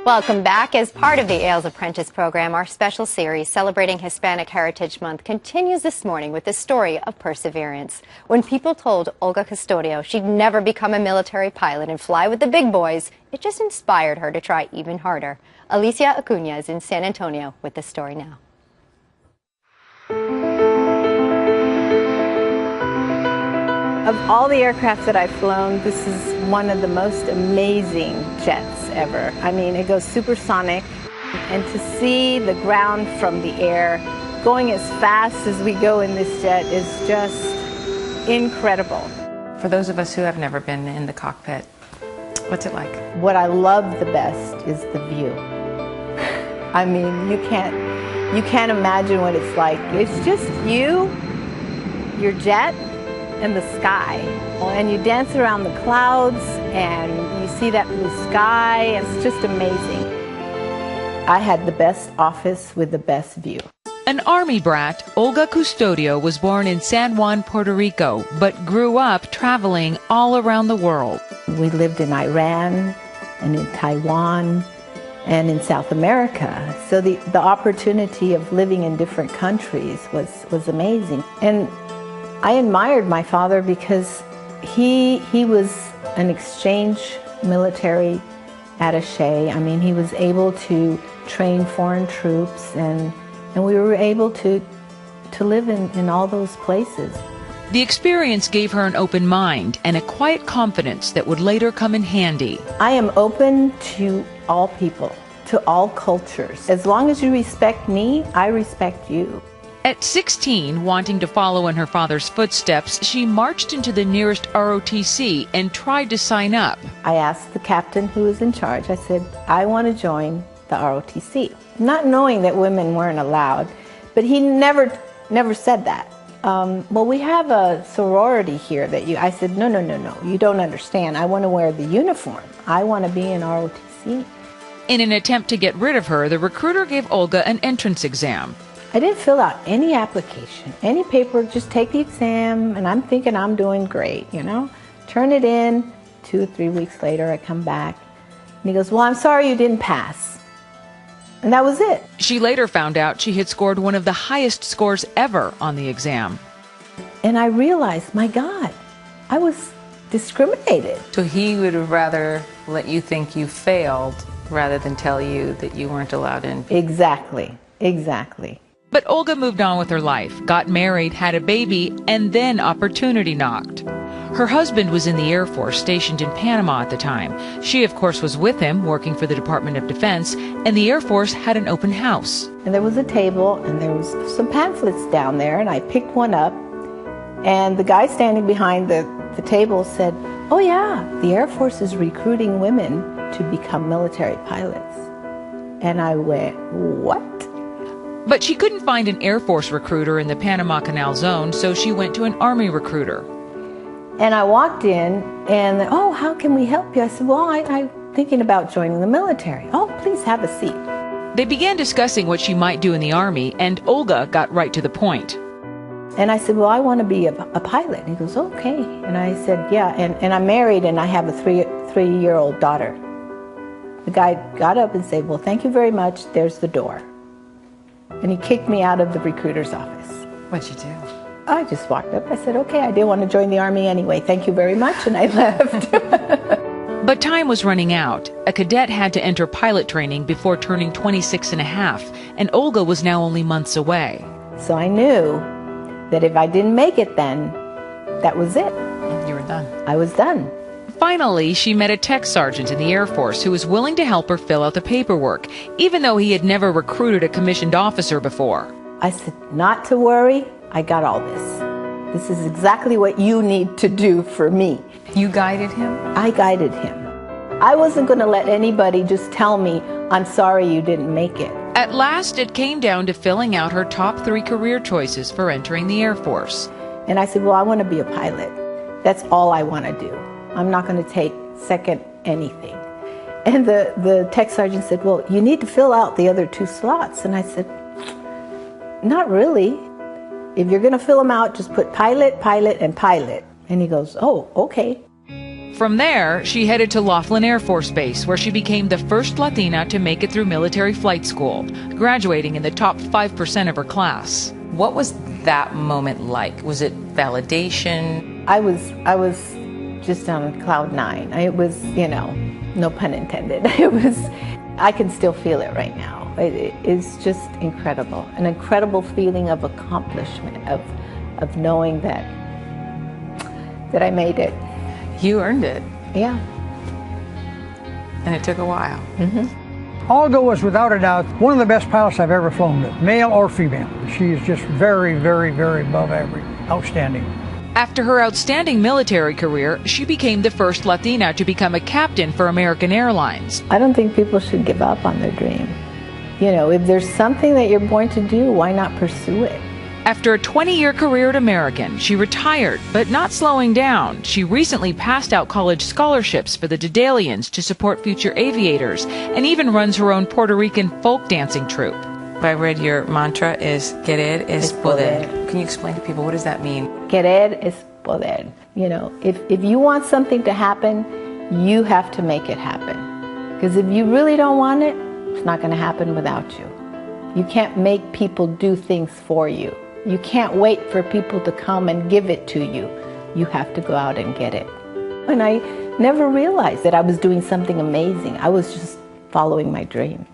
Welcome back. As part of the Ailes Apprentice program, our special series celebrating Hispanic Heritage Month continues this morning with the story of perseverance. When people told Olga Custodio she'd never become a military pilot and fly with the big boys, it just inspired her to try even harder. Alicia Acuna is in San Antonio with the story now. Of all the aircraft that I've flown, this is one of the most amazing jets ever. I mean, it goes supersonic, and to see the ground from the air going as fast as we go in this jet is just incredible. For those of us who have never been in the cockpit, what's it like? What I love the best is the view. I mean, you can't imagine what it's like. It's just you, your jet, and the sky. And you dance around the clouds and you see that blue sky. It's just amazing. I had the best office with the best view. An Army brat, Olga Custodio was born in San Juan, Puerto Rico, but grew up traveling all around the world. We lived in Iran and in Taiwan and in South America. So the opportunity of living in different countries was amazing. And I admired my father because he was an exchange military attaché. I mean, he was able to train foreign troops, and we were able to live in all those places. The experience gave her an open mind and a quiet confidence that would later come in handy. I am open to all people, to all cultures. As long as you respect me, I respect you. At 16, wanting to follow in her father's footsteps, she marched into the nearest ROTC and tried to sign up. I asked the captain who was in charge, I said, I want to join the ROTC. Not knowing that women weren't allowed, but he never said that. Well, we have a sorority here that I said, no, you don't understand. I want to wear the uniform. I want to be in ROTC. In an attempt to get rid of her, the recruiter gave Olga an entrance exam. I didn't fill out any application, any paperwork, just take the exam, and I'm thinking I'm doing great, you know. Turn it in. 2 or 3 weeks later, I come back, and he goes, well, I'm sorry you didn't pass. And that was it. She later found out she had scored one of the highest scores ever on the exam. And I realized, my God, I was discriminated. So he would have rather let you think you failed rather than tell you that you weren't allowed in. Exactly. But Olga moved on with her life, got married, had a baby, and then opportunity knocked. Her husband was in the Air Force, stationed in Panama at the time. She, of course, was with him, working for the Department of Defense, and the Air Force had an open house. And there was a table, and there was some pamphlets down there, and I picked one up, and the guy standing behind the table said, oh yeah, the Air Force is recruiting women to become military pilots. And I went, what? But she couldn't find an Air Force recruiter in the Panama Canal Zone, so she went to an Army recruiter. And I walked in, and, oh, how can we help you? I said, well, I'm thinking about joining the military. Oh, please have a seat. They began discussing what she might do in the Army, and Olga got right to the point. And I said, well, I want to be a pilot. And he goes, okay. And I said, yeah, and I'm married, and I have a three-year-old daughter. The guy got up and said, well, thank you very much. There's the door. And he kicked me out of the recruiter's office. What'd you do? I just walked up. I said, okay, I didn't want to join the Army anyway. Thank you very much. And I left. But time was running out. A cadet had to enter pilot training before turning 26 and a half, and Olga was now only months away. So I knew that if I didn't make it then, that was it. You were done. I was done. Finally, she met a tech sergeant in the Air Force who was willing to help her fill out the paperwork, even though he had never recruited a commissioned officer before. I said, not to worry, I got all this. This is exactly what you need to do for me. You guided him? I guided him. I wasn't going to let anybody just tell me, I'm sorry you didn't make it. At last, it came down to filling out her top 3 career choices for entering the Air Force. And I said, well, I want to be a pilot. That's all I want to do. I'm not going to take second anything. And the tech sergeant said, well, you need to fill out the other 2 slots. And I said, not really. if you're going to fill them out, just put pilot, pilot, and pilot. And he goes, oh, okay. From there, she headed to Laughlin Air Force Base, where she became the first Latina to make it through military flight school, graduating in the top 5% of her class. What was that moment like? Was it validation? I was just on cloud nine. It was, no pun intended. I can still feel it right now. It's just incredible. An incredible feeling of accomplishment, of knowing that I made it. You earned it. Yeah. And it took a while. Mm-hmm. Olga was without a doubt one of the best pilots I've ever flown with, male or female. She is just very, very, very above average. Outstanding. After her outstanding military career, she became the first Latina to become a captain for American Airlines. I don't think people should give up on their dream. If there's something that you're born to do, why not pursue it? After a 20-year career at American, she retired, but not slowing down. She recently passed out college scholarships for the Dedalians to support future aviators, and even runs her own Puerto Rican folk dancing troupe. I read your mantra is querer es poder. Can you explain to people, what does that mean? Querer es poder. If you want something to happen, you have to make it happen. Because if you really don't want it, it's not going to happen without you. You can't make people do things for you. You can't wait for people to come and give it to you. You have to go out and get it. And I never realized that I was doing something amazing. I was just following my dream.